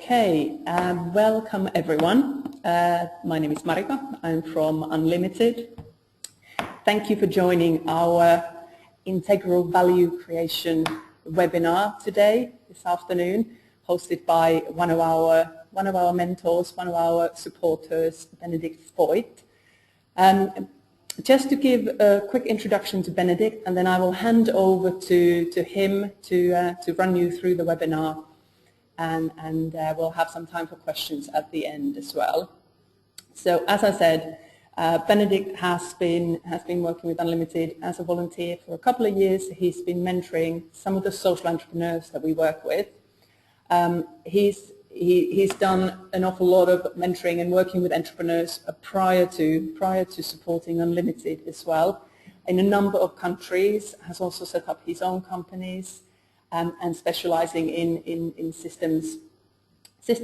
Okay, welcome everyone. My name is Marika. I'm from Unlimited. Thank you for joining our Integral Value Creation webinar today, this afternoon, hosted by one of our mentors, one of our supporters, Benedict Voigt. Just to give a quick introduction to Benedict, and then I will hand over to him to run you through the webinar, and we'll have some time for questions at the end as well. So, as I said, Benedict has been working with Unlimited as a volunteer for a couple of years. He's been mentoring some of the social entrepreneurs that we work with. He's done an awful lot of mentoring and working with entrepreneurs prior to supporting Unlimited as well, in a number of countries. Has also set up his own companies and specializing in system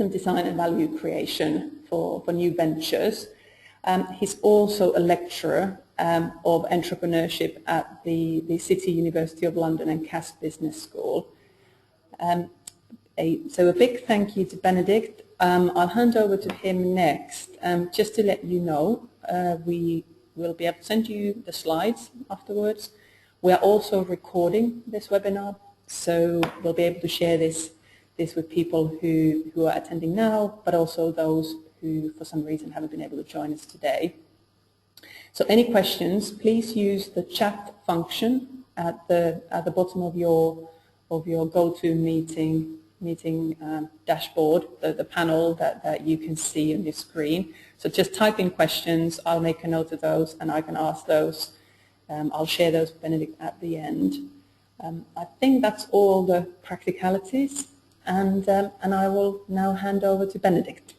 design and value creation for new ventures. He's also a lecturer of entrepreneurship at the City University of London and Cass Business School. So a big thank you to Benedict. I'll hand over to him next. Just to let you know, we will be able to send you the slides afterwards. We are also recording this webinar, so we'll be able to share this with people who are attending now, but also those who for some reason haven't been able to join us today. So any questions, please use the chat function at the bottom of your GoToMeeting dashboard, the panel that you can see on your screen. So just type in questions, I'll make a note of those and I can ask those. I'll share those with Benedict at the end. I think that's all the practicalities, and I will now hand over to Benedict.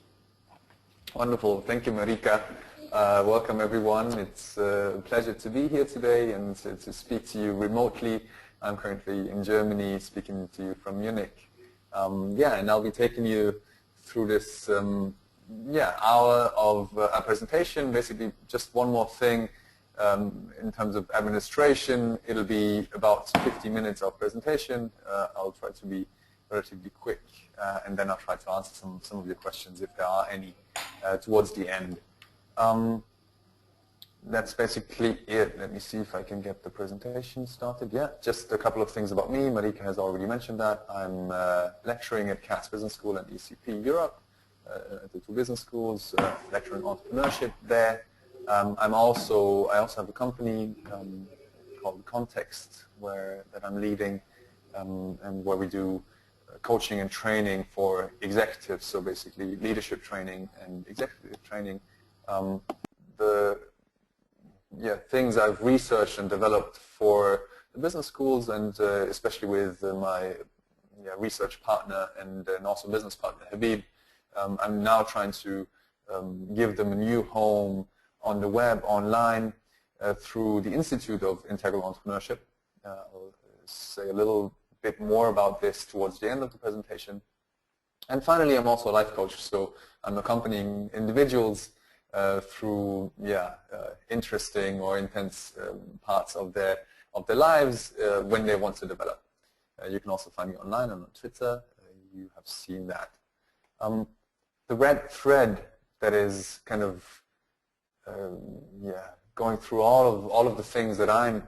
Wonderful. Thank you, Marika. Welcome, everyone. It's a pleasure to be here today and to speak to you remotely. I'm currently in Germany, speaking to you from Munich. And I'll be taking you through this hour of a presentation. Basically, just one more thing in terms of administration. It'll be about 50 minutes of presentation. I'll try to be relatively quick, and then I'll try to answer some of your questions if there are any towards the end. That's basically it. Let me see if I can get the presentation started. Yeah, just a couple of things about me. Marika has already mentioned that. I'm lecturing at Cass Business School and ECP Europe, at the two business schools, lecturing entrepreneurship there. I also have a company called Context that I'm leading, and where we do coaching and training for executives, so basically leadership training and executive training. The things I've researched and developed for the business schools, and especially with my research partner and also business partner Habib, I'm now trying to give them a new home on the web, online, through the Institute of Integral Entrepreneurship. I'll say a little bit more about this towards the end of the presentation. And finally, I'm also a life coach, so I'm accompanying individuals through interesting or intense parts of their lives when they want to develop. You can also find me online and on Twitter. You have seen that. The red thread that is kind of going through all of the things that I'm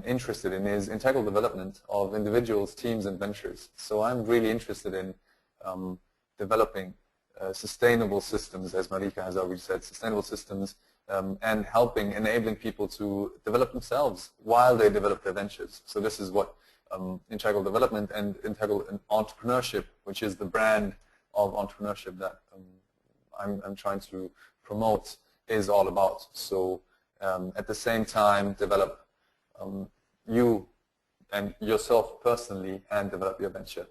interested in is integral development of individuals, teams, and ventures. So I'm really interested in developing sustainable systems, as Marika has already said, sustainable systems, and enabling people to develop themselves while they develop their ventures. So this is what integral development and integral entrepreneurship, which is the brand of entrepreneurship that I'm trying to promote, is all about. So at the same time, develop you and yourself personally and develop your venture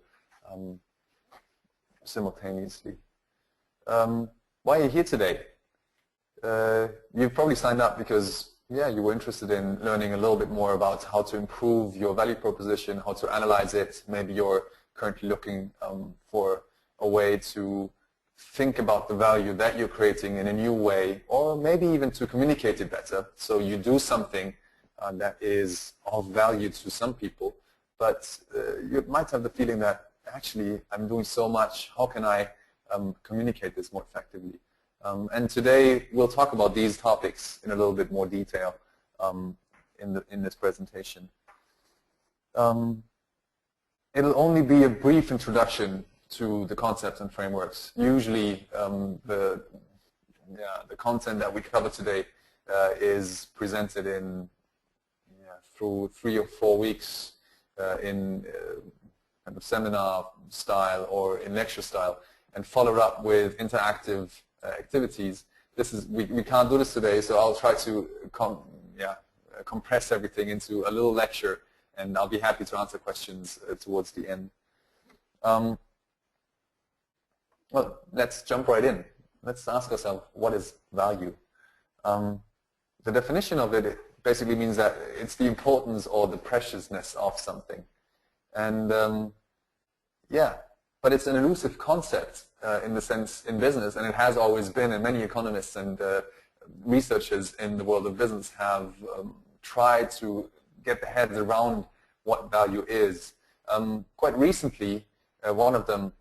simultaneously. Why are you here today? You've probably signed up because you were interested in learning a little bit more about how to improve your value proposition, how to analyze it. Maybe you're currently looking for a way to think about the value that you're creating in a new way, or maybe even to communicate it better. So you do something that is of value to some people, but you might have the feeling that actually, I'm doing so much. How can I communicate this more effectively? And today we'll talk about these topics in a little bit more detail in this presentation. It'll only be a brief introduction to the concepts and frameworks. Usually the content that we cover today is presented in through 3 or 4 weeks in kind of seminar style or in lecture style, and followed up with interactive activities. We can't do this today, so I'll try to compress everything into a little lecture, and I'll be happy to answer questions towards the end. Well, let's jump right in. Let's ask ourselves, what is value? The definition of it basically means that it's the importance or the preciousness of something. And but it's an elusive concept in the sense in business, and it has always been, and many economists and researchers in the world of business have tried to get their heads around what value is. Quite recently, one of them,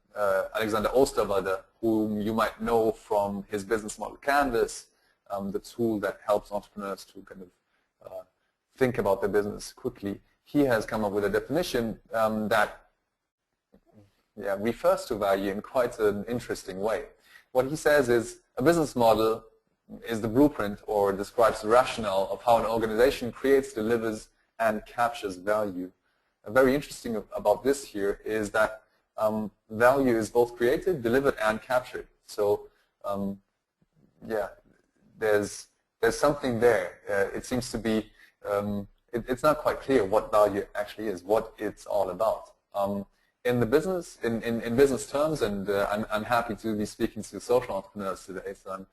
Alexander Osterwalder, whom you might know from his business model Canvas, the tool that helps entrepreneurs to kind of think about their business quickly, he has come up with a definition that refers to value in quite an interesting way. What he says is a business model is the blueprint or describes the rationale of how an organization creates, delivers, and captures value. Very interesting about this here is that value is both created, delivered, and captured. So there's something there. It seems to be it's not quite clear what value actually is, what it's all about. In the business, in business terms, and I'm happy to be speaking to social entrepreneurs today, so I'm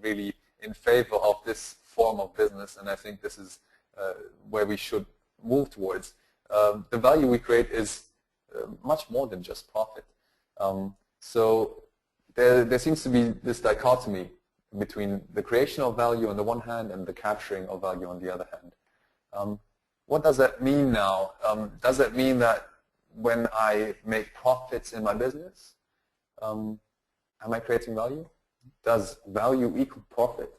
really in favor of this form of business, and I think this is where we should move towards. The value we create is much more than just profit. So there seems to be this dichotomy between the creation of value on the one hand and the capturing of value on the other hand. What does that mean now? Does that mean that when I make profits in my business, am I creating value? Does value equal profit?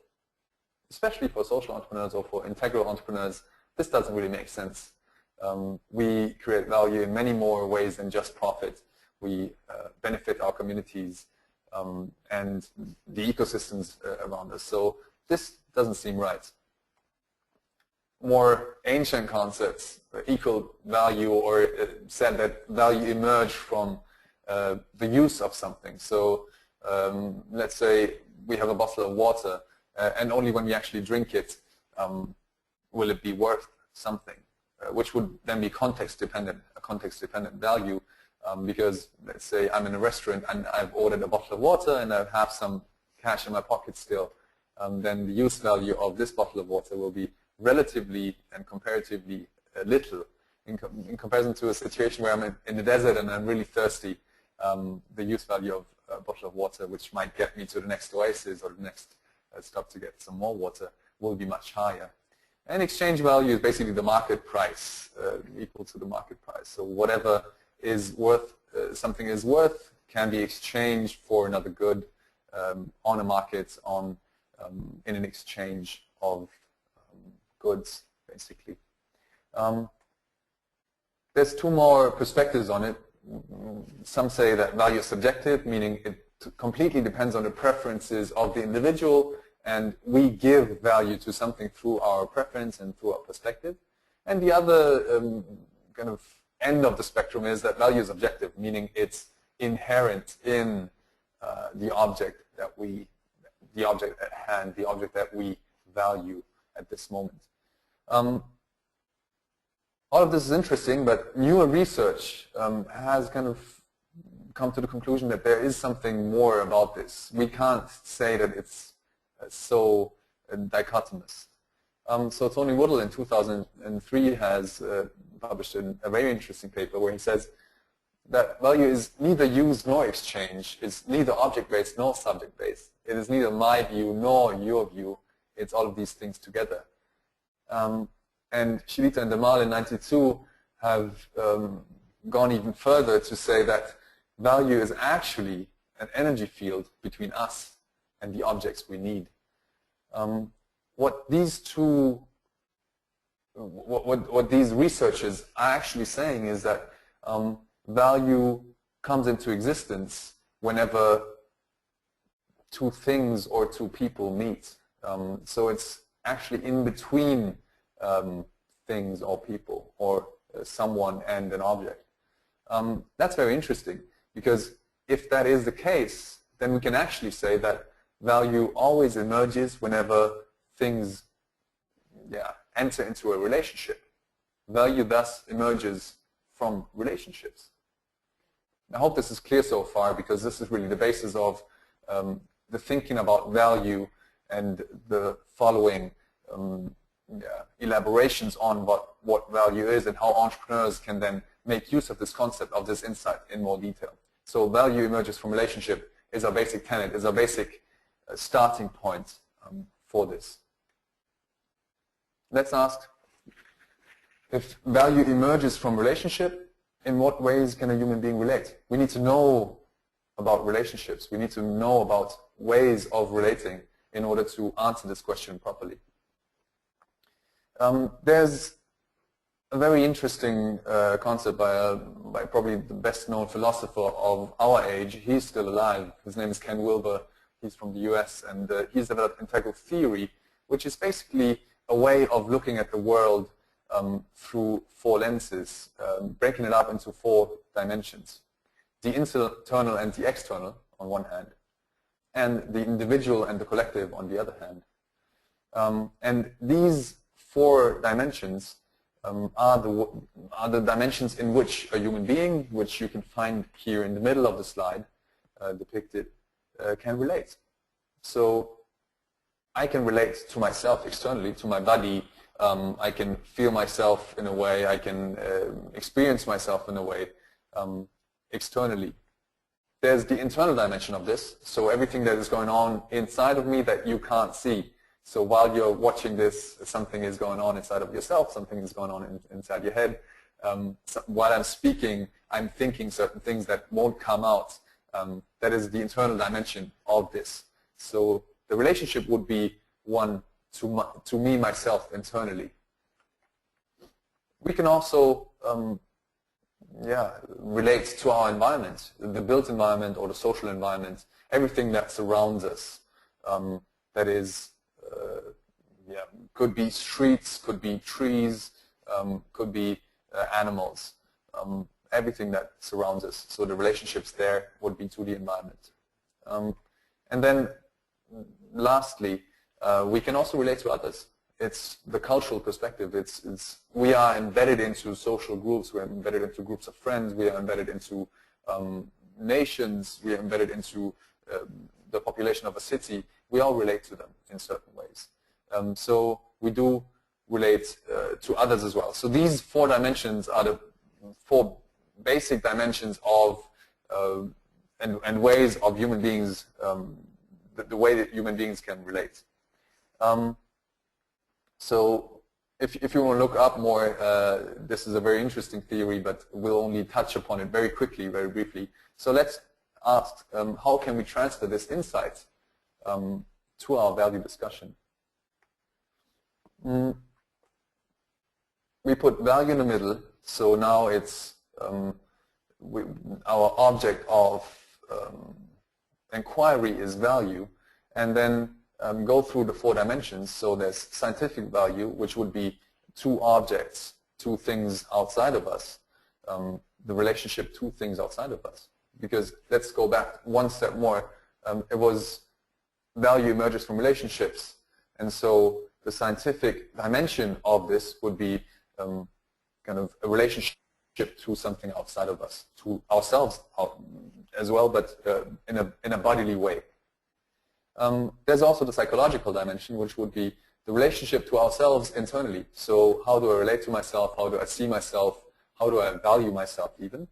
Especially for social entrepreneurs or for integral entrepreneurs, this doesn't really make sense. We create value in many more ways than just profit. We benefit our communities and the ecosystems around us. So this doesn't seem right. More ancient concepts, equal value, or said that value emerged from the use of something. So let's say we have a bottle of water, and only when we actually drink it will it be worth something, which would then be context-dependent, a context-dependent value, because let's say I'm in a restaurant and I've ordered a bottle of water and I have some cash in my pocket still, then the use value of this bottle of water will be relatively and comparatively little in comparison to a situation where I'm in the desert and I'm really thirsty. The use value of a bottle of water, which might get me to the next oasis or the next stop to get some more water, will be much higher. And exchange value is basically the market price, equal to the market price. So whatever is worth, something is worth, can be exchanged for another good on a market, in an exchange of goods, basically. There's two more perspectives on it. Some say that value is subjective, meaning it completely depends on the preferences of the individual, and we give value to something through our preference and through our perspective. And the other kind of end of the spectrum is that value is objective, meaning it's inherent in the object at hand, the object that we value at this moment. All of this is interesting, but newer research has kind of come to the conclusion that there is something more about this. We can't say that it's so dichotomous. So Tony Woodall in 2003 has published a very interesting paper where he says that value is neither use nor exchange. It's neither object-based nor subject-based. It is neither my view nor your view. It's all of these things together. And Shilita and Damal in '92 have gone even further to say that value is actually an energy field between us and the objects we need. What these researchers are actually saying is that value comes into existence whenever two things or two people meet. So it's actually in between things or people, or someone and an object. That's very interesting, because if that is the case, then we can actually say that value always emerges whenever things enter into a relationship. Value thus emerges from relationships. I hope this is clear so far, because this is really the basis of the thinking about value and the following elaborations on what value is and how entrepreneurs can then make use of this concept, of this insight in more detail. So value emerges from relationship is our basic tenet, is our basic starting point for this. Let's ask, if value emerges from relationship, in what ways can a human being relate? We need to know about relationships. We need to know about ways of relating in order to answer this question properly. There's a very interesting concept by probably the best known philosopher of our age. He's still alive. His name is Ken Wilber. He's from the US, and he's developed integral theory, which is basically a way of looking at the world through four lenses, breaking it up into four dimensions. The internal and the external on one hand, and the individual and the collective on the other hand. And these four dimensions are the dimensions in which a human being, which you can find here in the middle of the slide depicted, can relate. So I can relate to myself externally, to my body. I can feel myself in a way. I can experience myself in a way externally. There's the internal dimension of this, so everything that is going on inside of me that you can't see. So while you're watching this, something is going on inside of yourself, something is going on inside your head. So while I'm speaking, I'm thinking certain things that won't come out. That is the internal dimension of this. So the relationship would be one to me, myself, internally. We can also relate to our environment, the built environment or the social environment, everything that surrounds us. That is, could be streets, could be trees, could be animals, everything that surrounds us. So the relationships there would be to the environment. And then lastly, we can also relate to others. It's the cultural perspective. We are embedded into social groups. We're embedded into groups of friends. We are embedded into nations. We are embedded into the population of a city. We all relate to them in certain ways. So we do relate to others as well. So these four dimensions are the four basic dimensions of and ways of human beings, the way that human beings can relate. So if you want to look up more, this is a very interesting theory, but we'll only touch upon it very quickly, very briefly. So let's ask, how can we transfer this insight to our value discussion? We put value in the middle, so now it's our object of inquiry is value, and then go through the four dimensions. So there's scientific value, which would be two objects, two things outside of us, the relationship to things outside of us. Because let's go back one step more. It was value emerges from relationships, and so the scientific dimension of this would be kind of a relationship to something outside of us, to ourselves as well, but in a bodily way. There's also the psychological dimension, which would be the relationship to ourselves internally. So how do I relate to myself? How do I see myself? How do I value myself even?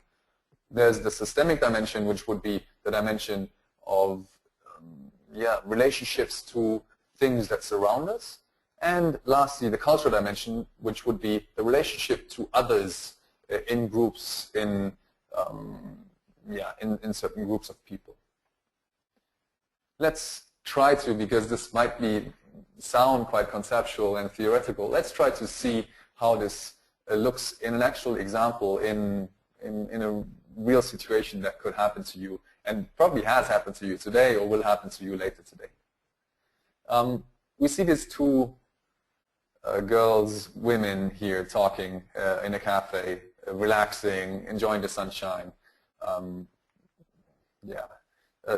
There's the systemic dimension, which would be the dimension of relationships to things that surround us. And lastly, the cultural dimension, which would be the relationship to others in groups, in certain groups of people. Let's try to, because this might sound quite conceptual and theoretical, let's try to see how this looks in an actual example in a real situation that could happen to you, and probably has happened to you today or will happen to you later today. We see these two women here talking in a cafe, relaxing, enjoying the sunshine.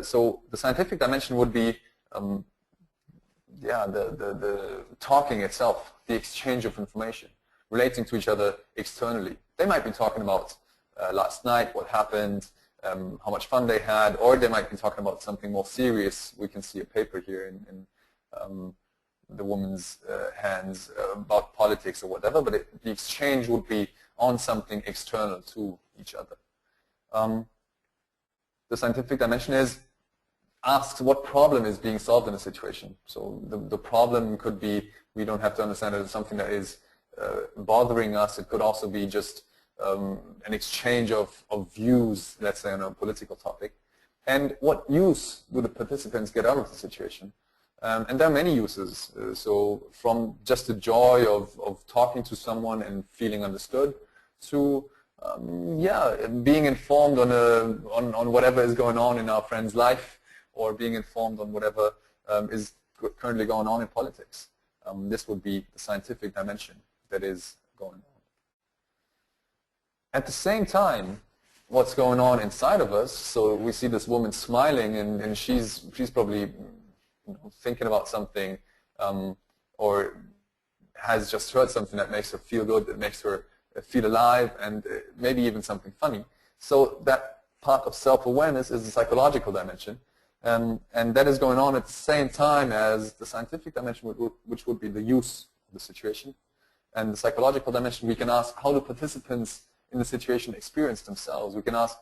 So the scientific dimension would be the talking itself, the exchange of information, relating to each other externally. They might be talking about last night, what happened, how much fun they had, or they might be talking about something more serious. We can see a paper here in the woman's hands about politics or whatever, but the exchange would be on something external to each other. The scientific dimension asks what problem is being solved in a situation. So the problem could be, we don't have to understand it as something that is bothering us. It could also be just an exchange of views, let's say, on a political topic. And what use do the participants get out of the situation? And there are many uses. So from just the joy of talking to someone and feeling understood to being informed on whatever is going on in our friend's life, or being informed on whatever is currently going on in politics. This would be the scientific dimension that is going on. At the same time, what's going on inside of us, so we see this woman smiling, and she's probably thinking about something, or has just heard something that makes her feel good, that makes her feel alive, and maybe even something funny. So that part of self-awareness is the psychological dimension, and that is going on at the same time as the scientific dimension, which would be the use of the situation. And the psychological dimension, we can ask, how do participants in the situation experience themselves? We can ask,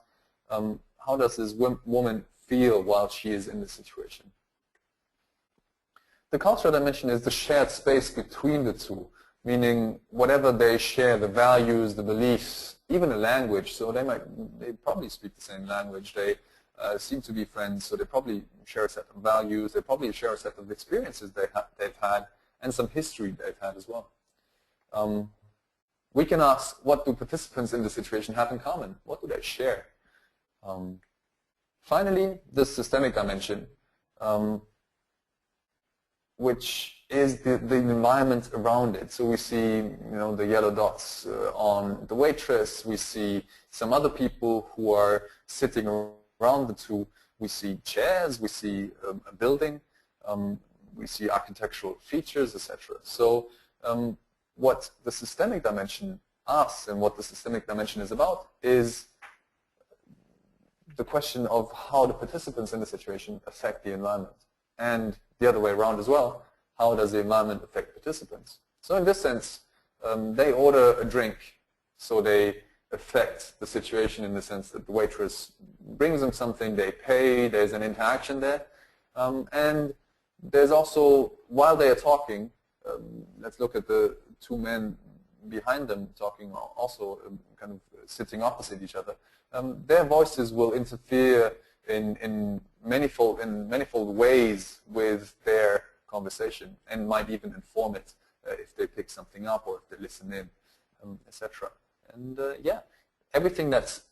how does this woman feel while she is in the situation? The cultural dimension is the shared space between the two, meaning whatever they share, the values, the beliefs, even a language. So they probably speak the same language. They seem to be friends, so they probably share a set of values. They probably share a set of experiences they've had, and some history they've had as well. We can ask, what do participants in the situation have in common? What do they share? Finally, the systemic dimension, which is the environment around it. So we see, the yellow dots on the waitress. We see some other people who are sitting around the two. We see chairs. We see a building. We see architectural features, etc. So what the systemic dimension asks, and what the systemic dimension is about, is the question of how the participants in the situation affect the environment. And the other way around as well, how does the environment affect participants? So in this sense, they order a drink, so they affect the situation in the sense that the waitress brings them something, they pay, there's an interaction there. And there's also, while they are talking, let's look at the two men behind them talking, also kind of sitting opposite each other. Their voices will interfere in manifold ways with their conversation, and might even inform it if they pick something up or if they listen in, etc. And everything that's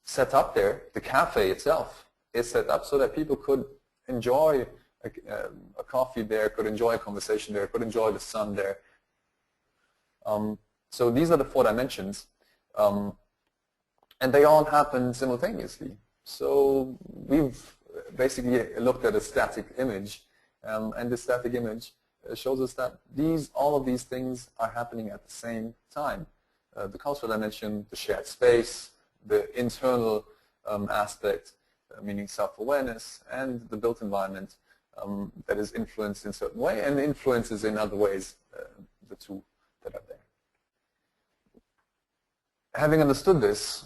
set up there, the cafe itself, is set up so that people could enjoy a coffee there, could enjoy a conversation there, could enjoy the sun there. So these are the 4 dimensions, and they all happen simultaneously. So we've basically looked at a static image, and this static image shows us that all of these things are happening at the same time. The cultural dimension, the shared space, the internal aspect, meaning self-awareness, and the built environment that is influenced in a certain way and influences in other ways the two that are there. Having understood this,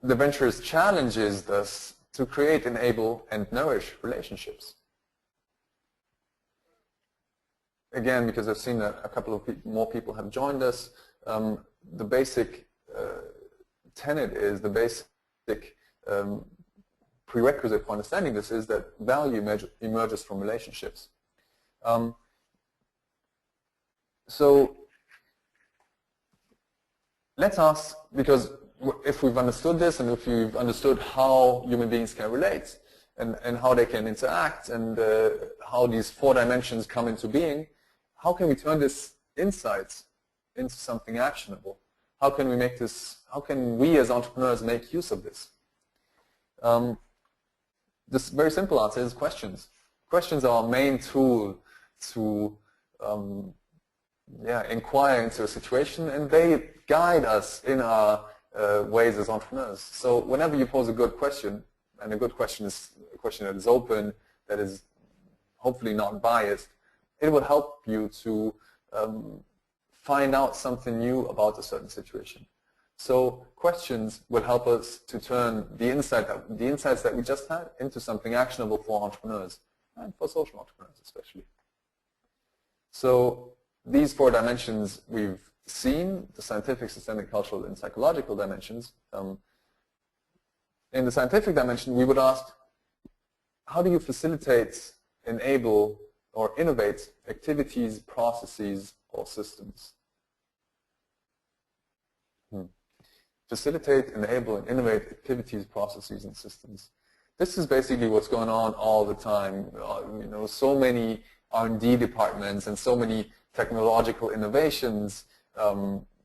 the venture's challenge is thus to create, enable, and nourish relationships. Again, because I've seen that a couple of more people have joined us, the basic tenet is, the basic prerequisite for understanding this is that value emerges from relationships. So let's ask, because if we've understood this and if we've understood how human beings can relate and how they can interact and how these 4 dimensions come into being, how can we turn this insights into something actionable? How can we make this, how can we as entrepreneurs make use of this? This very simple answer is questions. Questions are our main tool to inquire into a situation, and they guide us in our ways as entrepreneurs. So whenever you pose a good question, and a good question is a question that is open, that is hopefully not biased, it will help you to find out something new about a certain situation. So questions will help us to turn the insights that we just had into something actionable for entrepreneurs and for social entrepreneurs especially. So these 4 dimensions we've seen, the scientific, systemic, cultural, and psychological dimensions. In the scientific dimension, we would ask, how do you facilitate, enable, or innovate activities, processes, or systems? Facilitate, enable, and innovate activities, processes, and systems. This is basically what's going on all the time. So many R&D departments and so many technological innovations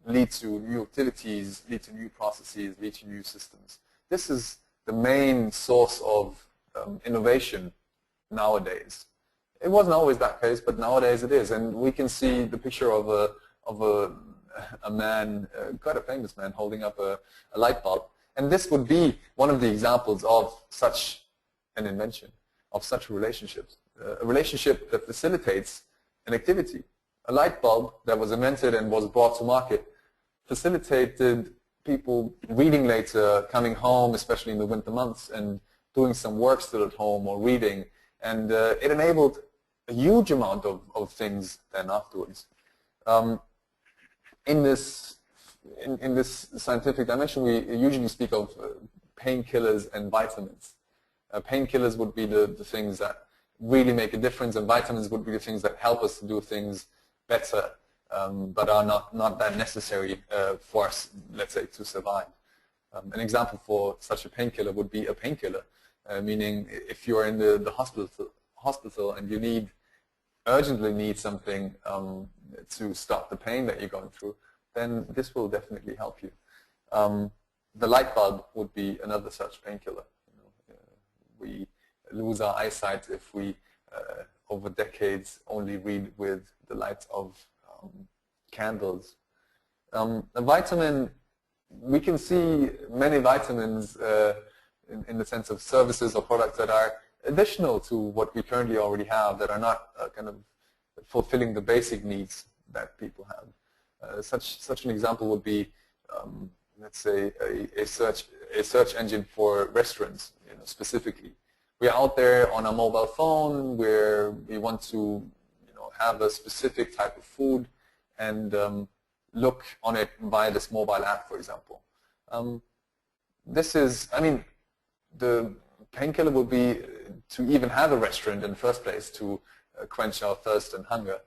lead to new activities, lead to new processes, lead to new systems. This is the main source of innovation nowadays. It wasn't always that case, but nowadays it is. And we can see the picture of a man, quite a famous man, holding up a light bulb. And this would be one of the examples of such an invention, of such relationships. A relationship that facilitates an activity. A light bulb that was invented and was brought to market facilitated people reading later, coming home, especially in the winter months, and doing some work still at home or reading. And it enabled a huge amount of things then afterwards. In this scientific dimension, we usually speak of painkillers and vitamins. Painkillers would be the things that really make a difference, and vitamins would be the things that help us to do things better, but are not that necessary for us, let's say, to survive. An example for such a painkiller would be a painkiller, meaning if you're in the hospital and you urgently need something to stop the pain that you're going through, then this will definitely help you. The light bulb would be another such painkiller. We lose our eyesight if we, over decades, only read with the light of candles. A vitamin, we can see many vitamins in the sense of services or products that are additional to what we currently already have, that are not kind of fulfilling the basic needs that people have. Such an example would be, let's say, a search engine for restaurants, specifically. We're out there on a mobile phone where we want to, have a specific type of food and look on it via this mobile app, for example. This is, the painkiller would be to even have a restaurant in the first place to quench our thirst and hunger.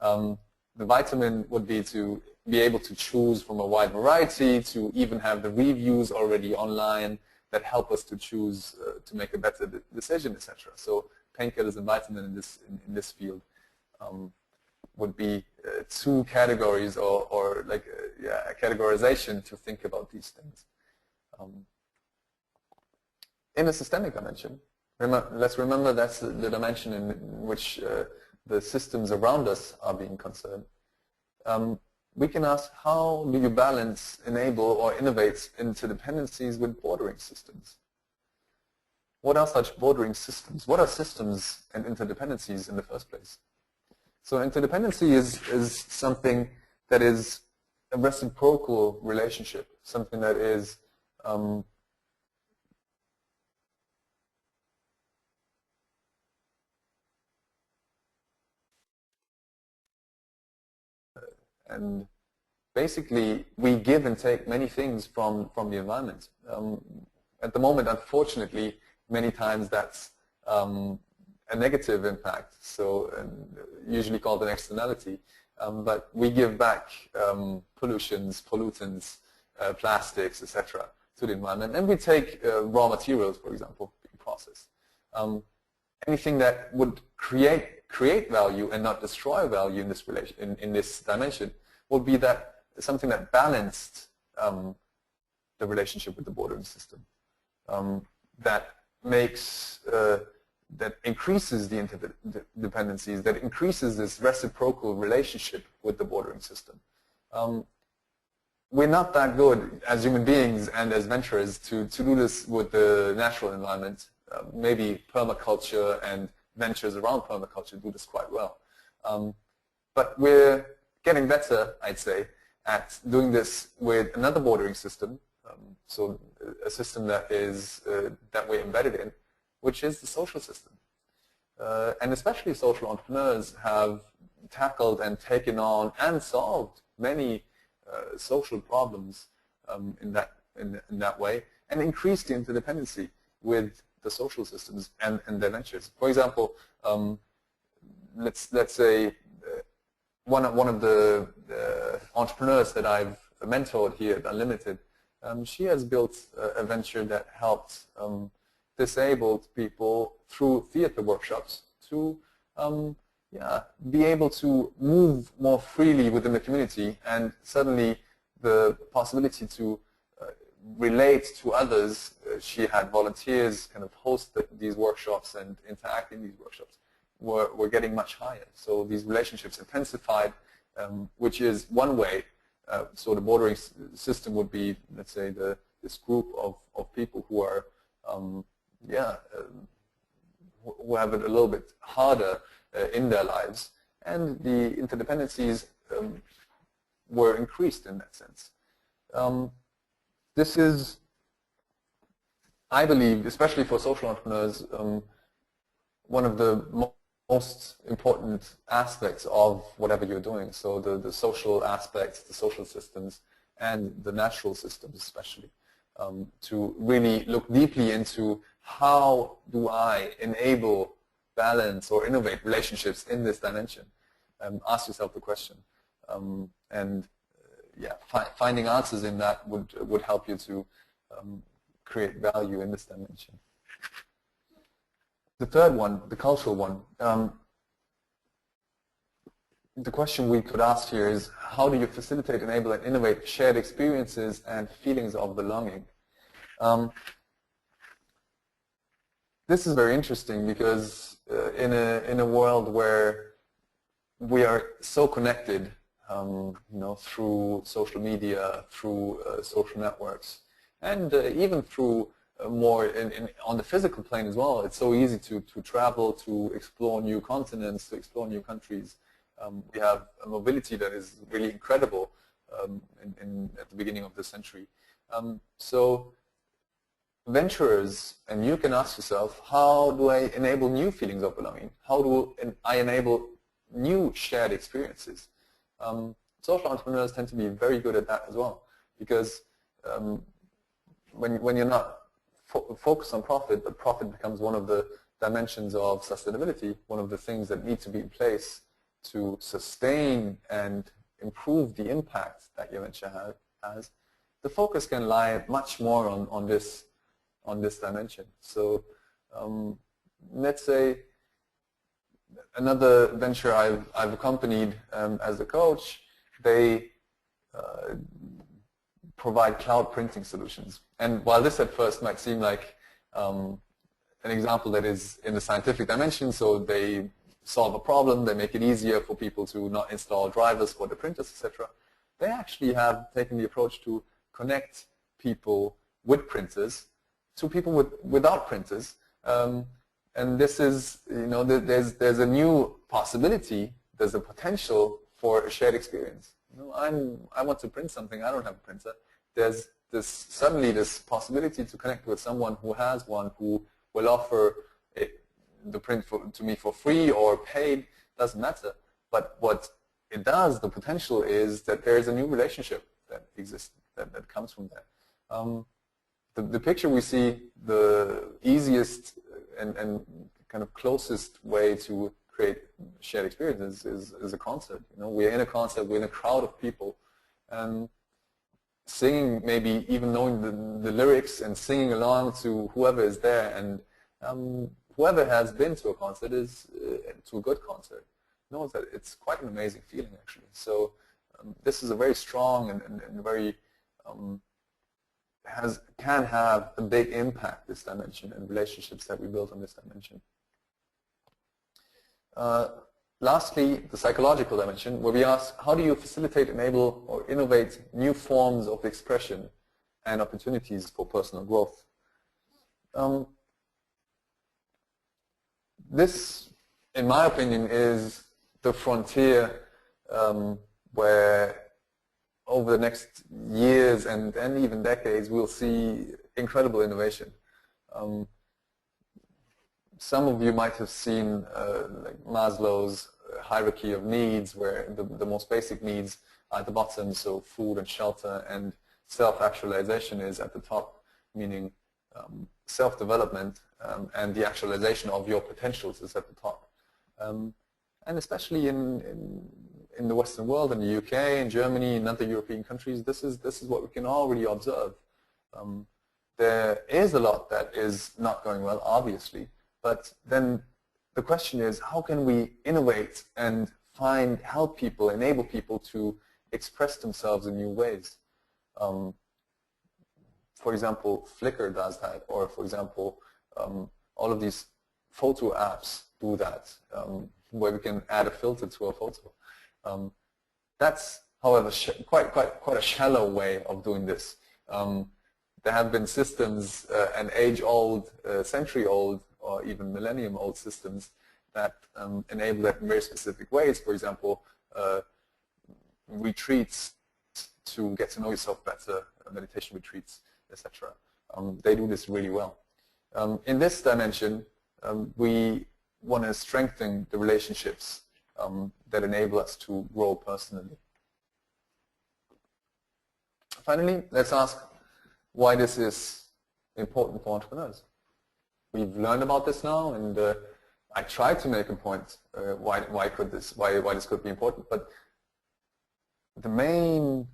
The vitamin would be to be able to choose from a wide variety, to even have the reviews already online that help us to choose to make a better decision, etc. So painkillers and vitamin in this field would be 2 categories or like a categorization to think about these things. In a systemic dimension, let's remember that's the dimension in which the systems around us are being concerned. We can ask, how do you balance, enable, or innovate interdependencies with bordering systems? What are such bordering systems? What are systems and interdependencies in the first place? So interdependency is something that is a reciprocal relationship, something that is and basically we give and take many things from the environment. At the moment, unfortunately, many times that's a negative impact, so usually called an externality. But we give back pollutions, pollutants, plastics, etc. to the environment, and we take raw materials, for example, being processed. Anything that would create value and not destroy value in this relation, in this dimension, would be that something that balanced the relationship with the bordering system, that makes that increases the interdependencies, that increases this reciprocal relationship with the bordering system. We're not that good as human beings and as venturers to do this with the natural environment. Maybe permaculture and ventures around permaculture do this quite well. But we're getting better, I'd say, at doing this with another bordering system, so a system that is that we're embedded in, which is the social system. And especially social entrepreneurs have tackled and taken on and solved many social problems in that way, and increased the interdependency with the social systems and their ventures. For example, let's say one of the entrepreneurs that I've mentored here at Unlimited, she has built a venture that helped disabled people through theater workshops to be able to move more freely within the community, and suddenly the possibility to relate to others. She had volunteers kind of host these workshops and interact in these workshops were getting much higher. So these relationships intensified, which is one way. So the bordering system would be, let's say, this group of people who are who have it a little bit harder in their lives, and the interdependencies were increased in that sense. This is, I believe, especially for social entrepreneurs, one of the most important aspects of whatever you're doing. So the social aspects, the social systems, and the natural systems especially, to really look deeply into how do I enable balance or innovate relationships in this dimension. Ask yourself the question. Finding answers in that would help you to create value in this dimension. The third one, the cultural one, the question we could ask here is, how do you facilitate, enable, and innovate shared experiences and feelings of belonging? This is very interesting because in a world where we are so connected, through social media, through social networks, and even through more on the physical plane as well. It's so easy to travel, to explore new continents, to explore new countries. We have a mobility that is really incredible at the beginning of the century. So venturers, and you can ask yourself, how do I enable new feelings of belonging? How do I enable new shared experiences? Social entrepreneurs tend to be very good at that as well, because when you're not focused on profit, but profit becomes one of the dimensions of sustainability, one of the things that need to be in place to sustain and improve the impact that your venture has, the focus can lie much more on this dimension. So let's say another venture I've accompanied as a coach, they provide cloud printing solutions. And while this at first might seem like an example that is in the scientific dimension, so they solve a problem, they make it easier for people to not install drivers for the printers, etc. They actually have taken the approach to connect people with printers to people without printers. And this is, there's a new possibility, there's a potential for a shared experience. I want to print something, I don't have a printer. There's suddenly this possibility to connect with someone who has one, who will offer the print to me for free or paid, doesn't matter. But what it does, the potential is that there is a new relationship that exists, that comes from that. The picture we see, the easiest and kind of closest way to create shared experiences is a concert. You know, we're in a concert, we're in a crowd of people, and singing, maybe even knowing the lyrics and singing along to whoever is there, and whoever has been to a concert to a good concert knows that it's quite an amazing feeling actually. So this is a very strong and very can have a big impact, this dimension, and relationships that we build on this dimension. Lastly, the psychological dimension, where we ask, how do you facilitate, enable, or innovate new forms of expression and opportunities for personal growth? This, in my opinion, is the frontier where over the next years and even decades we'll see incredible innovation. Some of you might have seen like Maslow's hierarchy of needs, where the most basic needs are at the bottom, so food and shelter, and self-actualization is at the top, meaning self-development and the actualization of your potentials is at the top. And especially in the Western world, in the UK, in Germany, in other European countries, this is what we can already observe. There is a lot that is not going well, obviously, but then the question is, how can we innovate and help people, enable people to express themselves in new ways? For example, Flickr does that, or for example, all of these photo apps do that, where we can add a filter to a photo. That's, however, quite a shallow way of doing this. There have been systems, and age-old, century-old, or even millennium-old systems that enable that in very specific ways. For example, retreats to get to know yourself better, meditation retreats, etc. They do this really well. In this dimension, we want to strengthen the relationships that enable us to grow personally. Finally, let's ask why this is important for entrepreneurs. We've learned about this now, and I tried to make a point why this could be important. But the main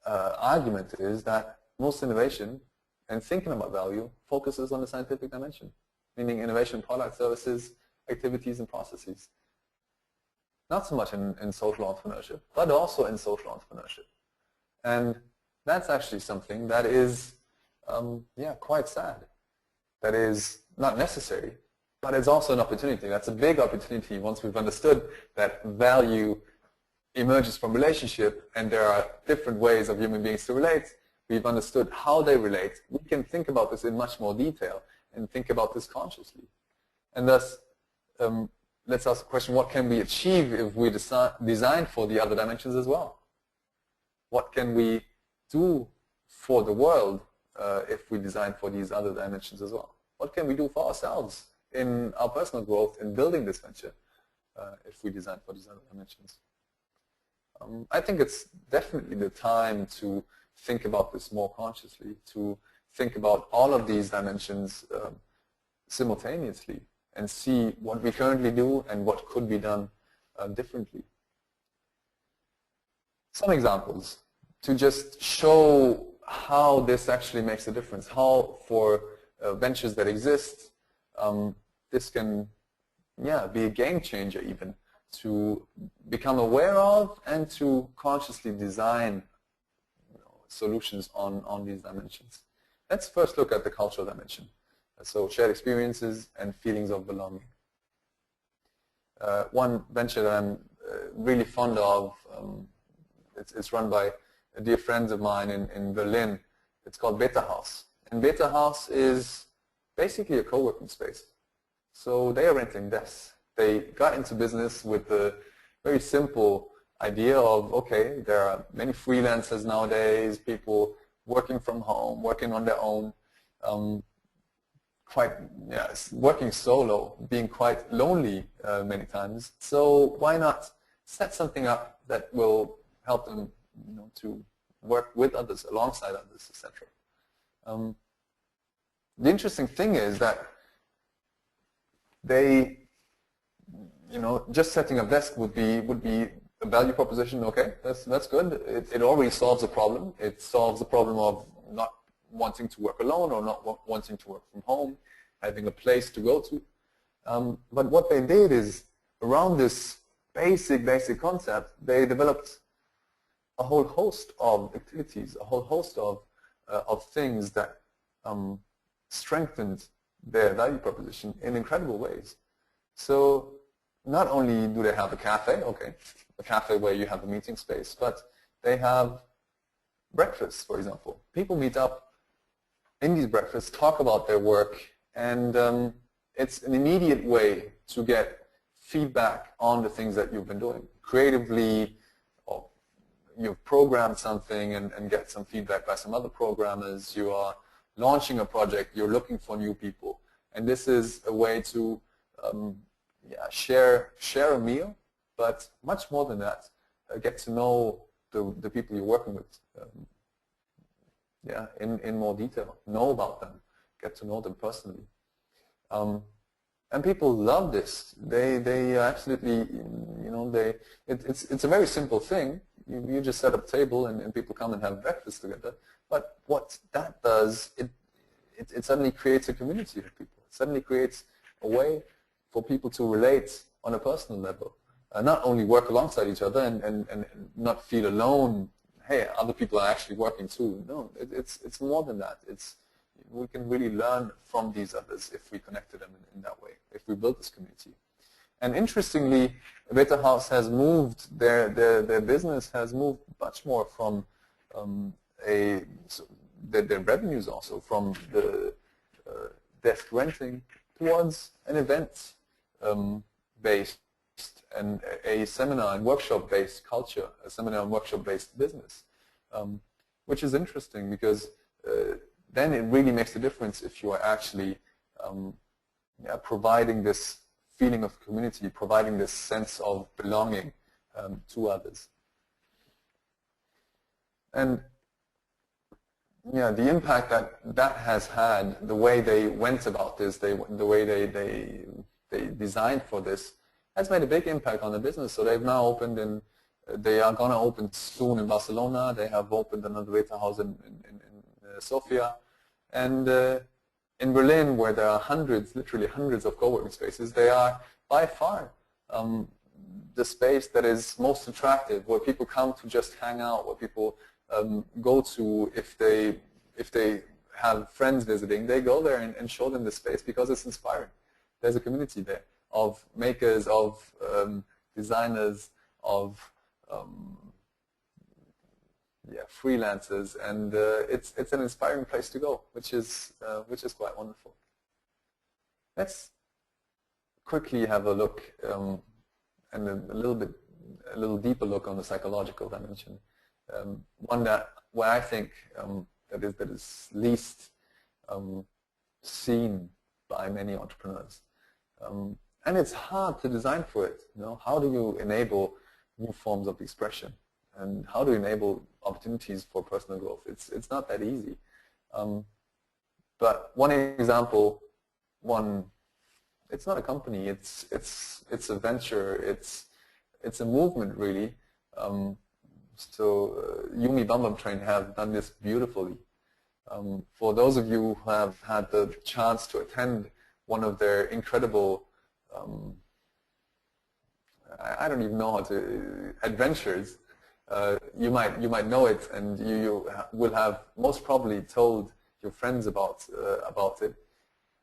argument is that most innovation and thinking about value focuses on the scientific dimension, meaning innovation, products, services, activities, and processes. Not so much in social entrepreneurship, but also in social entrepreneurship. And that's actually something that is, quite sad. That is not necessary, but it's also an opportunity. That's a big opportunity once we've understood that value emerges from relationship, and there are different ways of human beings to relate. We've understood how they relate. We can think about this in much more detail and think about this consciously. And thus, let's ask the question, what can we achieve if we design for the other dimensions as well? What can we do for the world if we design for these other dimensions as well? What can we do for ourselves in our personal growth in building this venture if we design for these other dimensions? I think it's definitely the time to think about this more consciously, to think about all of these dimensions simultaneously and see what we currently do and what could be done differently. Some examples to just show how this actually makes a difference, how for ventures that exist, this can be a game changer even, to become aware of and to consciously design solutions on these dimensions. Let's first look at the cultural dimension. So shared experiences and feelings of belonging. One venture that I'm really fond of, it's run by dear friends of mine in Berlin. It's called Betahouse. And Betahouse is basically a co-working space. So they are renting desks. They got into business with the very simple idea of, okay, there are many freelancers nowadays, people working from home, working on their own, working solo, being quite lonely many times. So why not set something up that will help them, to work with others, alongside others, etc. The interesting thing is that they, just setting up desk would be a value proposition. Okay, that's good. It already solves a problem. It solves the problem of not wanting to work alone or not wanting to work from home, having a place to go to. But what they did is, around this basic concept, they developed a whole host of activities, a whole host of things that strengthened their value proposition in incredible ways. So not only do they have a cafe, okay, a cafe where you have a meeting space, but they have breakfast, for example. People meet up in these breakfasts, talk about their work, and it's an immediate way to get feedback on the things that you've been doing. Creatively, or you've programmed something and get some feedback by some other programmers. You are launching a project, you're looking for new people. And this is a way to share a meal, but much more than that, get to know the people you're working with in more detail, know about them, get to know them personally. And people love this. They absolutely, it's a very simple thing. You just set up a table and people come and have breakfast together. But what that does, it suddenly creates a community of people. It suddenly creates a way for people to relate on a personal level. Not only work alongside each other and not feel alone. Hey, other people are actually working too. No, it's more than that. We can really learn from these others if we connect to them in that way, if we build this community. And interestingly, Betahouse has moved, their business has moved much more from their revenues also, from the desk renting towards an event based and a seminar and workshop based culture, a seminar and workshop based business, which is interesting because then it really makes a difference if you are actually providing this feeling of community, providing this sense of belonging to others. And the impact that has had, the way they went about this, the way they designed for this, has made a big impact on the business. So they've now opened they are going to open soon in Barcelona. They have opened another Betahouse in Sofia. And in Berlin, where there are literally hundreds of co-working spaces, they are by far the space that is most attractive, where people come to just hang out, where people go to if they have friends visiting. They go there and show them the space because it's inspiring. There's a community there of makers, of designers, of freelancers, and it's an inspiring place to go, which is quite wonderful. Let's quickly have a look and a little deeper look on the psychological dimension. One where I think that is least seen by many entrepreneurs, and it's hard to design for it. How do you enable new forms of expression? And how to enable opportunities for personal growth? It's not that easy. But one example, it's not a company. It's a venture. It's a movement really. So Yumi Bum Bum Train have done this beautifully. For those of you who have had the chance to attend one of their incredible, I don't even know how to, adventures. You might know it, and you will have most probably told your friends about it.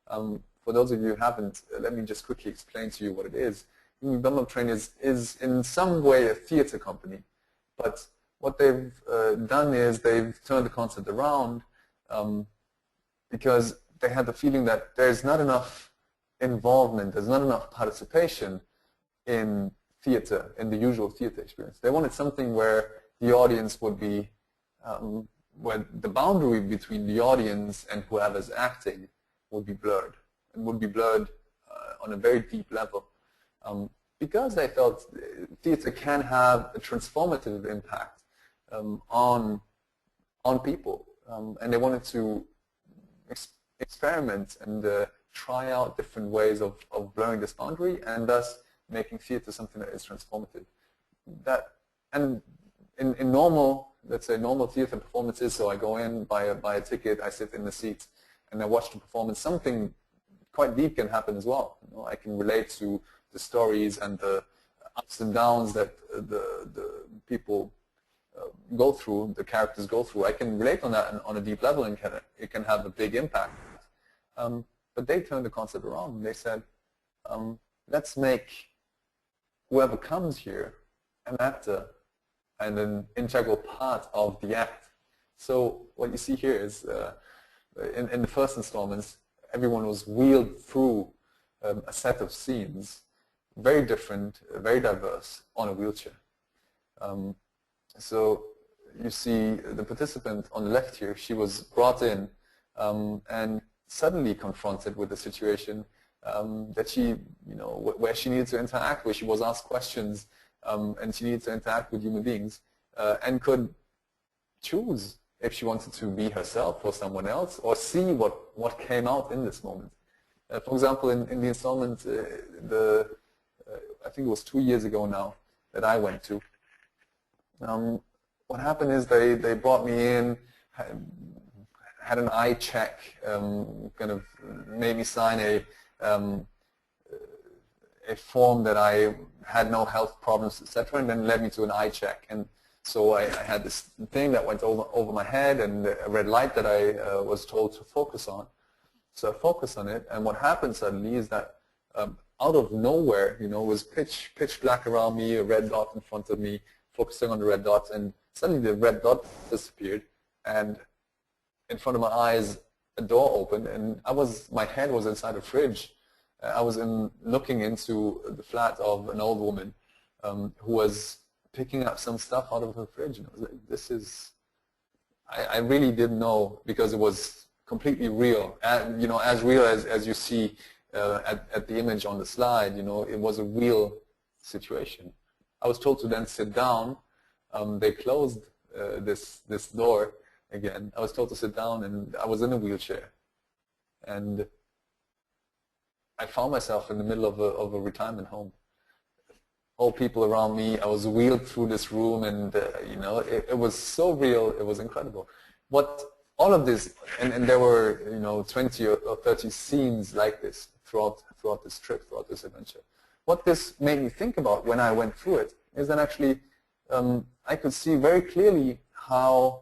For those of you who haven't, let me just quickly explain to you what it is. Bum Bum Train is in some way a theater company, but what they've done is they've turned the concept around because they had the feeling that there's not enough involvement, there's not enough participation in theater, in the usual theater experience. They wanted something where the audience would be, where the boundary between the audience and whoever's acting would be blurred, and would be blurred on a very deep level. because they felt theater can have a transformative impact on people, and they wanted to experiment and try out different ways of blurring this boundary, and thus making theater something that is transformative. And in normal, let's say normal theater performances, so I go in, buy a ticket, I sit in the seat, and I watch the performance. Something quite deep can happen as well. You know, I can relate to the stories and the ups and downs that the people go through, the characters go through. I can relate on that on a deep level, and it can have a big impact. But they turned the concept around. They said, let's make whoever comes here an actor and an integral part of the act. So what you see here is, in the first installments, everyone was wheeled through a set of scenes, very different, very diverse, on a wheelchair. So you see the participant on the left here, she was brought in and suddenly confronted with the situation that she, where she needed to interact, where she was asked questions, and she needed to interact with human beings, and could choose if she wanted to be herself or someone else, or see what came out in this moment. For example, in the installment, I think it was 2 years ago now that I went to, what happened is they brought me in, had an eye check, kind of made me sign a form that I had no health problems, etc., and then led me to an eye check. And so I had this thing that went over my head, and a red light that I was told to focus on. So I focused on it, and what happened suddenly is that out of nowhere, it was pitch black around me, a red dot in front of me, focusing on the red dot, and suddenly the red dot disappeared, and in front of my eyes a door opened, and my head was inside a fridge. I was looking into the flat of an old woman who was picking up some stuff out of her fridge, and I was like, this is, I really didn't know, because it was completely real, and as real as you see at the image on the slide. It was a real situation. I was told to then sit down. They closed this door again. I was told to sit down, and I was in a wheelchair, and I found myself in the middle of a retirement home. All people around me. I was wheeled through this room, and it was so real. It was incredible. What all of this, and there were 20 or 30 scenes like this throughout this trip, throughout this adventure. What this made me think about when I went through it is that actually I could see very clearly how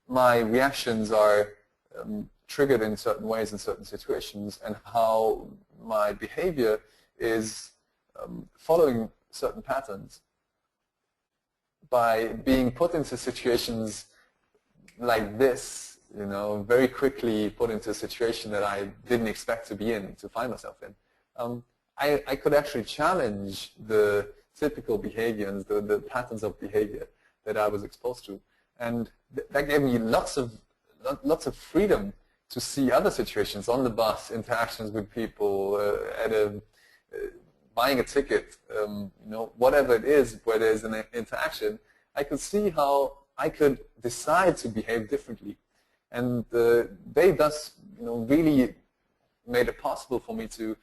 my reactions are triggered in certain ways in certain situations, and how my behavior is following certain patterns by being put into situations like this, very quickly put into a situation that I didn't expect to be in, to find myself in. I could actually challenge the typical behaviors, the patterns of behavior that I was exposed to, and that gave me lots of freedom to see other situations on the bus, interactions with people, buying a ticket, whatever it is where there's an interaction. I could see how I could decide to behave differently, and they thus really made it possible for me to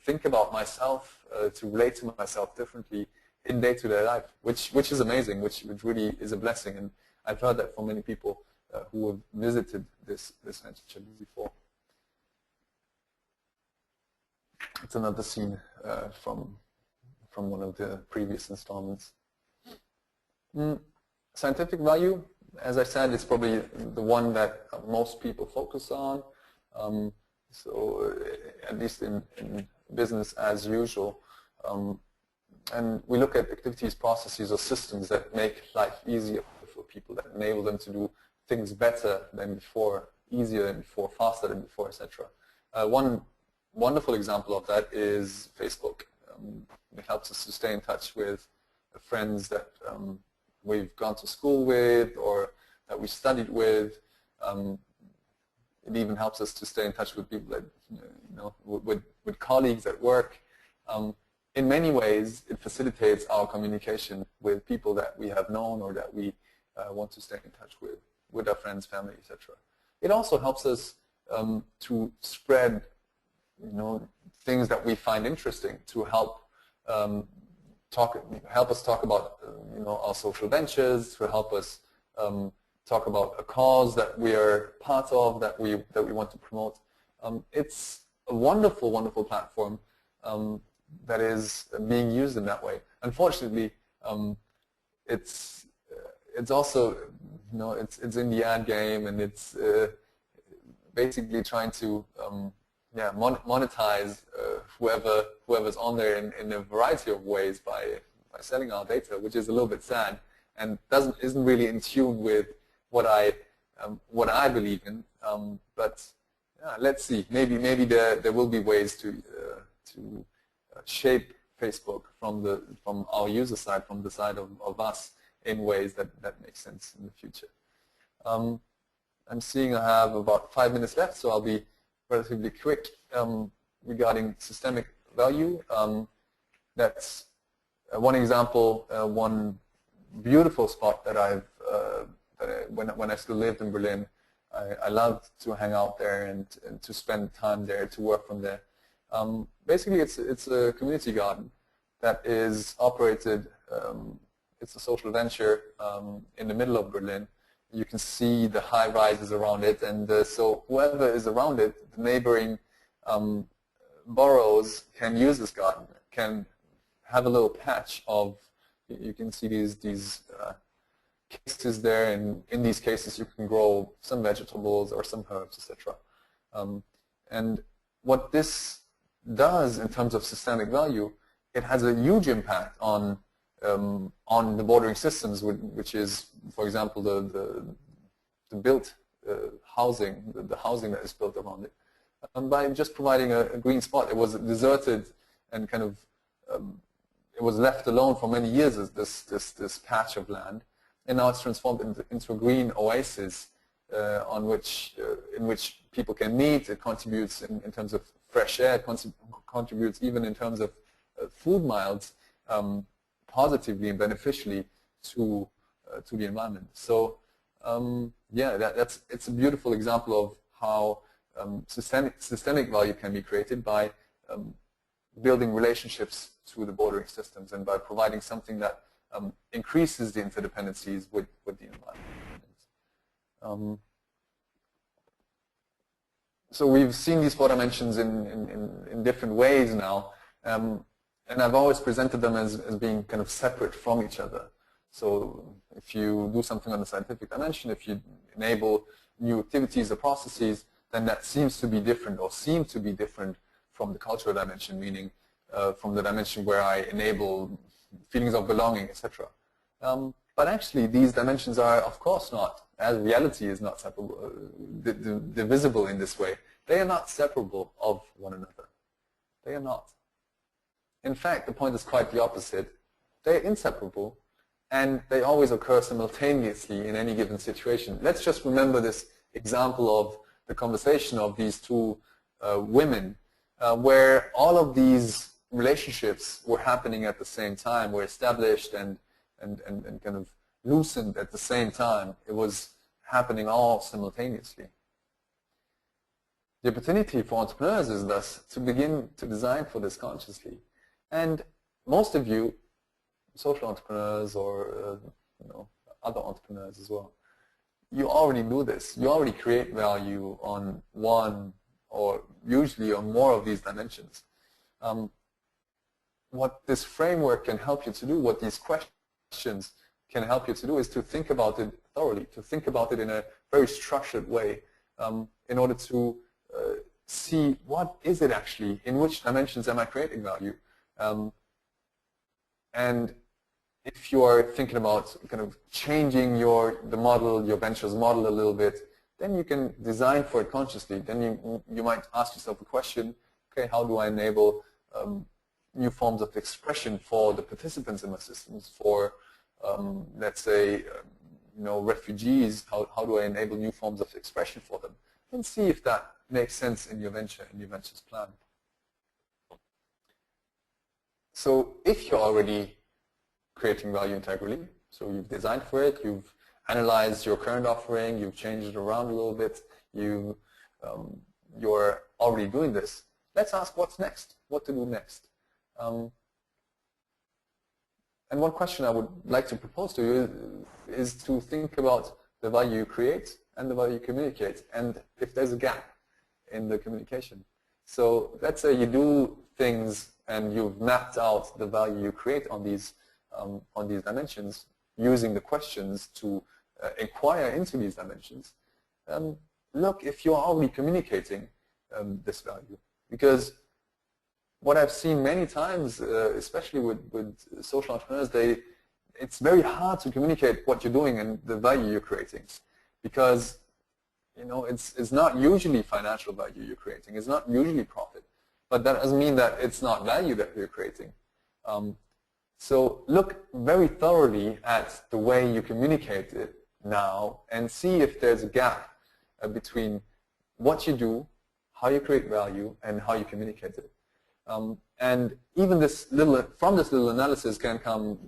think about myself, to relate to myself differently in day-to-day life, which is amazing, which really is a blessing. And I've heard that from many people who have visited this venture before. It's another scene from one of the previous installments. Scientific value, as I said, is probably the one that most people focus on. So at least in business as usual. And we look at activities, processes, or systems that make life easier for people, that enable them to do things better than before, easier than before, faster than before, etc. One wonderful example of that is Facebook. It helps us to stay in touch with friends that we've gone to school with or that we studied with. It even helps us to stay in touch with people that, with colleagues at work. in many ways, it facilitates our communication with people that we have known or that we want to stay in touch with our friends, family, etc. It also helps us to spread, things that we find interesting, to help us talk about, our social ventures, to help us talk about a cause that we are part of, that we want to promote. It's a wonderful, wonderful platform that is being used in that way. Unfortunately, it's also, it's in the ad game, and it's basically trying to monetize whoever's on there in a variety of ways by selling our data, which is a little bit sad and isn't really in tune with what I believe in. But yeah, let's see. Maybe there will be ways to shape Facebook from our user side, from the side of us, in ways that make sense in the future. I'm seeing I have about 5 minutes left, so I'll be relatively quick regarding systemic value. That's one example, one beautiful spot that when I still lived in Berlin, I loved to hang out there and to spend time there, to work from there. Basically, it's a community garden that is operated. It's a social venture in the middle of Berlin. You can see the high rises around it, and so whoever is around it, the neighboring boroughs, can use this garden, can have a little patch of. You can see these cases there, and in these cases you can grow some vegetables or some herbs, etc. And what this does in terms of systemic value, it has a huge impact on the bordering systems, which is, for example, the built housing, the housing that is built around it. By just providing a green spot, it was deserted and kind of it was left alone for many years as this patch of land, and now it's transformed into a green oasis in which people can meet. It contributes in terms of fresh air. It contributes even in terms of food miles positively and beneficially to the environment. So yeah, it's a beautiful example of how systemic value can be created by building relationships to the bordering systems and by providing something that increases the interdependencies with the environment. So we've seen these 4 dimensions in different ways now, and I've always presented them as being kind of separate from each other. So if you do something on the scientific dimension, if you enable new activities or processes, then that seems to be different, or seem to be different from the cultural dimension, meaning from the dimension where I enable feelings of belonging, etc. But actually, these dimensions are, of course, not, as reality is not separable, divisible in this way. They are not separable of one another. They are not. In fact, the point is quite the opposite. They are inseparable, and they always occur simultaneously in any given situation. Let's just remember this example of the conversation of these 2 women, where all of these relationships were happening at the same time, were established and kind of loosened at the same time. It was happening all simultaneously. The opportunity for entrepreneurs is thus to begin to design for this consciously. And most of you, social entrepreneurs or other entrepreneurs as well, you already do this. You already create value on one or usually on more of these dimensions. What this framework can help you to do, what these questions can help you to do, is to think about it thoroughly, to think about it in a very structured way, in order to see what is it actually, in which dimensions am I creating value. And if you are thinking about kind of changing the model, your venture's model a little bit, then you can design for it consciously. Then you might ask yourself a question, okay, how do I enable new forms of expression for the participants in my systems, for, let's say, refugees, how do I enable new forms of expression for them? And see if that makes sense in your venture, in your venture's plan. So if you're already creating value integrally, so you've designed for it, you've analyzed your current offering, you've changed it around a little bit, you're already doing this, let's ask what's next, what to do next. And one question I would like to propose to you is to think about the value you create and the value you communicate, and if there's a gap in the communication. So let's say you do things and you've mapped out the value you create on these dimensions, using the questions to inquire into these dimensions. Look if you're already communicating this value, because what I've seen many times, especially with social entrepreneurs, it's very hard to communicate what you're doing and the value you're creating, because it's not usually financial value you're creating, it's not usually profit, but that doesn't mean that it's not value that you're creating. So look very thoroughly at the way you communicate it now and see if there's a gap between what you do, how you create value, and how you communicate it. And even from this little analysis can come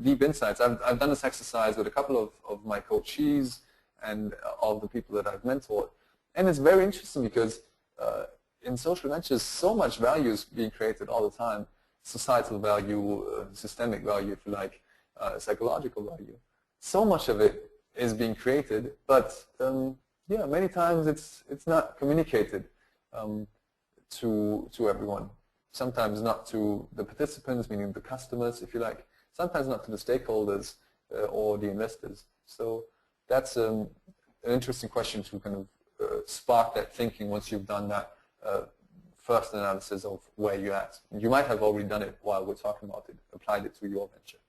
deep insights. I've done this exercise with a couple of my coachees and of the people that I've mentored. And it's very interesting because in social ventures, so much value is being created all the time. Societal value, systemic value, if you like, psychological value. So much of it is being created, but yeah, many times it's not communicated to everyone. Sometimes not to the participants, meaning the customers, if you like. Sometimes not to the stakeholders or the investors. So that's an interesting question to kind of spark that thinking once you've done that first analysis of where you're at. You might have already done it while we're talking about it, applied it to your venture.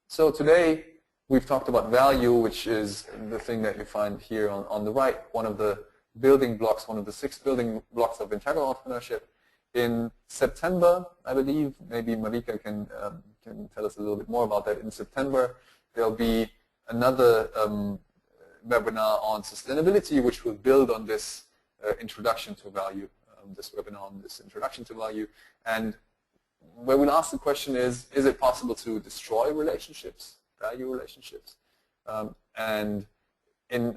So today we've talked about value, which is the thing that you find here on the right, one of the building blocks, one of the 6 building blocks of integral entrepreneurship. In September, I believe, maybe Marika can tell us a little bit more about that. In September, there'll be another webinar on sustainability, which will build on this introduction to value, this webinar on this introduction to value. And where we'll ask the question is it possible to destroy relationships, value relationships? And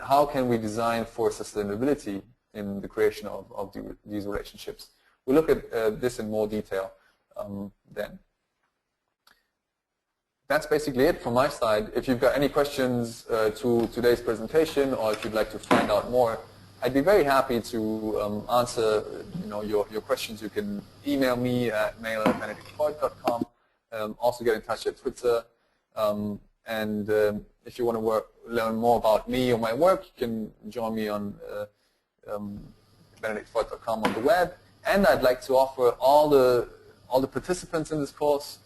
how can we design for sustainability in the creation of these relationships? We'll look at this in more detail then. That's basically it from my side. If you've got any questions to today's presentation, or if you'd like to find out more, I'd be very happy to answer your questions. You can email me at mail@benedictfreud.com. Also get in touch at Twitter. And if you want to learn more about me or my work, you can join me on benedictfreud.com on the web. And I'd like to offer all the participants in this course,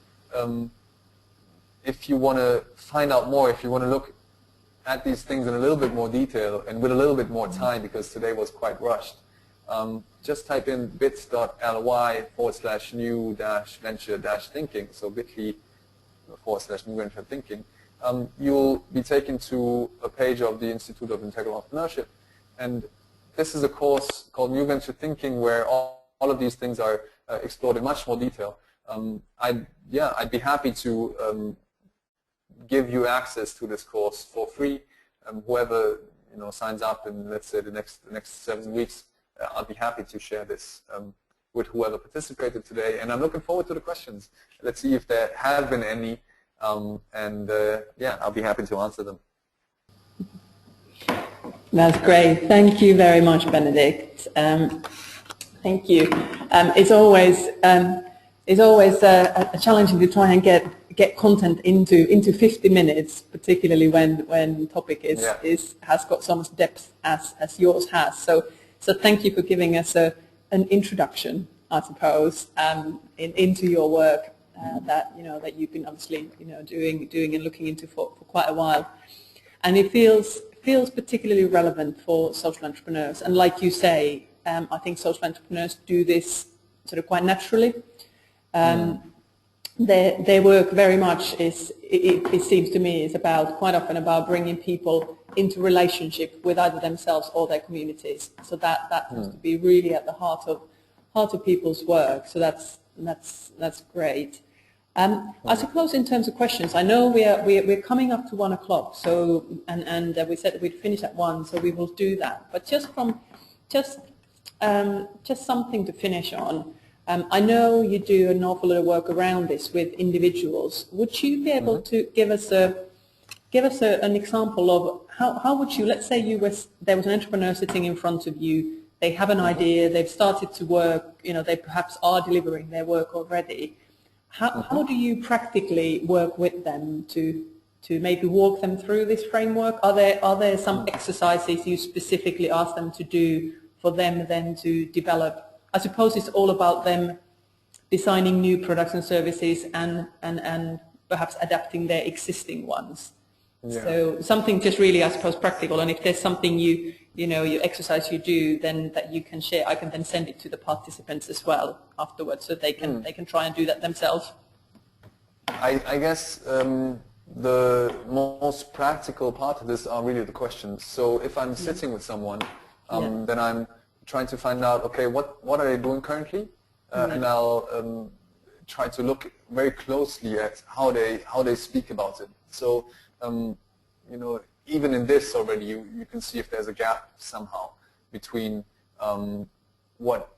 if you want to find out more, if you want to look at these things in a little bit more detail and with a little bit more time, because today was quite rushed, just type in bit.ly/new-venture-thinking, so bit.ly/new-venture-thinking. You'll be taken to a page of the Institute of Integral Entrepreneurship, and this is a course called New Venture Thinking, where all of these things are explored in much more detail. I'd be happy to give you access to this course for free. Whoever signs up in, let's say, the next 7 weeks, I'll be happy to share this with whoever participated today. And I'm looking forward to the questions. Let's see if there have been any, yeah, I'll be happy to answer them. That's great. Thank you very much, Benedict. Thank you. It's always challenging to try and get content into 50 minutes, particularly when topic has got so much depth as yours has. So thank you for giving us an introduction, I suppose, into your work that you've been obviously doing and looking into for quite a while, and it feels particularly relevant for social entrepreneurs. And like you say, I think social entrepreneurs do this sort of quite naturally. Their work very much it seems to me, is quite often about bringing people into relationship with either themselves or their communities. So that seems to be really at the heart of people's work. So that's That's great. I suppose in terms of questions, I know we're coming up to 1 o'clock, so and we said we'd finish at 1, so we will do that. But just something to finish on. I know you do an awful lot of work around this with individuals. Would you be able to give us an example of how would you, let's say there was an entrepreneur sitting in front of you, they have an idea, they've started to work, they perhaps are delivering their work already. How do you practically work with them to maybe walk them through this framework? Are there some exercises you specifically ask them to do for them then to develop? I suppose it's all about them designing new products and services and perhaps adapting their existing ones. Yeah. So something just really, I suppose, practical. And if there's something you exercise you do, then that you can share, I can then send it to the participants as well afterwards, so they can try and do that themselves. I guess the most practical part of this are really the questions. So if I'm sitting with someone, then I'm trying to find out, okay, what are they doing currently, and I'll try to look very closely at how they speak about it. So even in this already, you can see if there's a gap somehow between what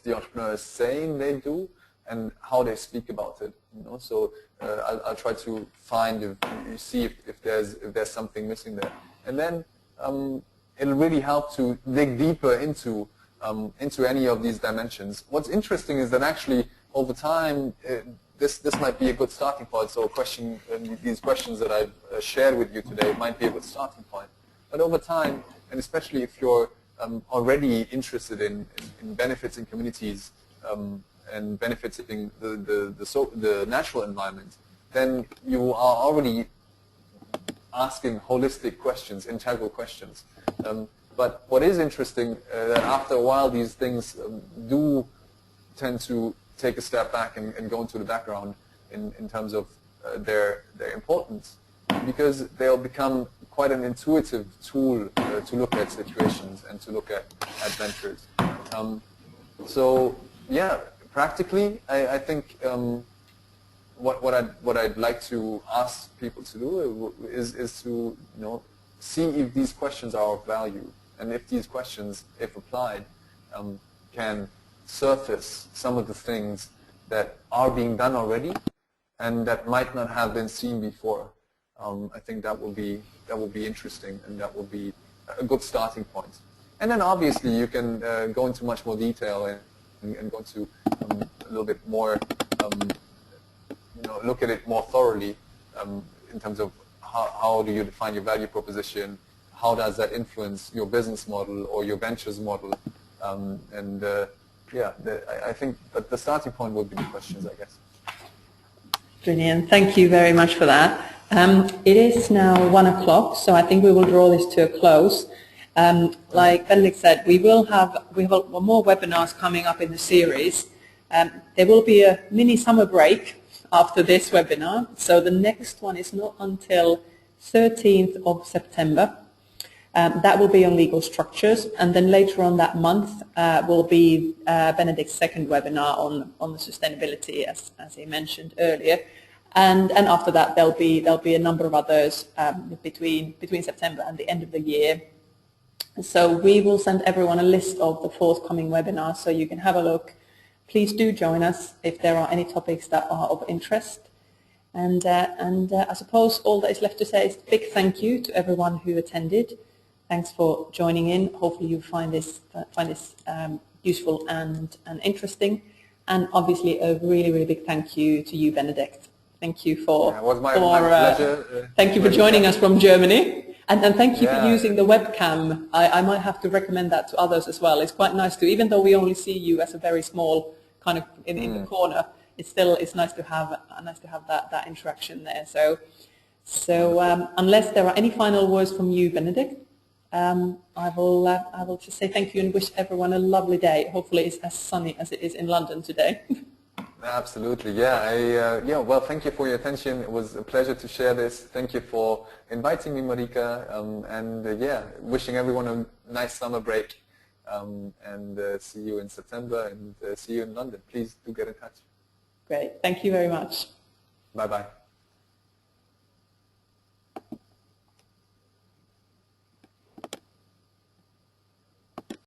the entrepreneur is saying they do and how they speak about it. So I'll try to find if there's something missing there, and then it'll really help to dig deeper into any of these dimensions. What's interesting is that actually over time, this might be a good starting point. So these questions that I've shared with you today might be a good starting point. But over time, and especially if you're already interested in benefiting communities and benefiting the natural environment, then you are already asking holistic questions, integral questions. But what is interesting, that after a while these things do tend to take a step back and go into the background in terms of their importance, because they'll become quite an intuitive tool to look at situations and to look at ventures. So yeah, practically, I think what I'd like to ask people to do is to see if these questions are of value, and if these questions, if applied, can surface some of the things that are being done already and that might not have been seen before. I think that will be interesting, and that will be a good starting point. And then obviously you can go into much more detail and go into a little bit more, look at it more thoroughly in terms of how do you define your value proposition, how does that influence your business model or your ventures model, I think that the starting point would be the questions, I guess. Brilliant. Thank you very much for that. It is now 1 o'clock, so I think we will draw this to a close. Like Benedict said, we have more webinars coming up in the series. There will be a mini summer break after this webinar, so the next one is not until 13th of September. That will be on legal structures, and then later on that month will be Benedict's second webinar on the sustainability, as he mentioned earlier, and after that there'll be a number of others between September and the end of the year. So we will send everyone a list of the forthcoming webinars, so you can have a look. Please do join us if there are any topics that are of interest. And I suppose all that is left to say is a big thank you to everyone who attended. Thanks for joining in. Hopefully you find this useful and interesting. And obviously a really, really big thank you to you, Benedict. Thank you for it was my pleasure. Thank you for joining us from Germany. And thank you for using the webcam. I might have to recommend that to others as well. It's quite nice to, even though we only see you as a very small kind of in the corner, it's nice to have that interaction there. So unless there are any final words from you, Benedict, I will just say thank you and wish everyone a lovely day. Hopefully it's as sunny as it is in London today. Absolutely, yeah. Well, thank you for your attention. It was a pleasure to share this. Thank you for inviting me, Marika, wishing everyone a nice summer break. and see you in September, and see you in London. Please do get in touch. Great. Thank you very much. Bye-bye.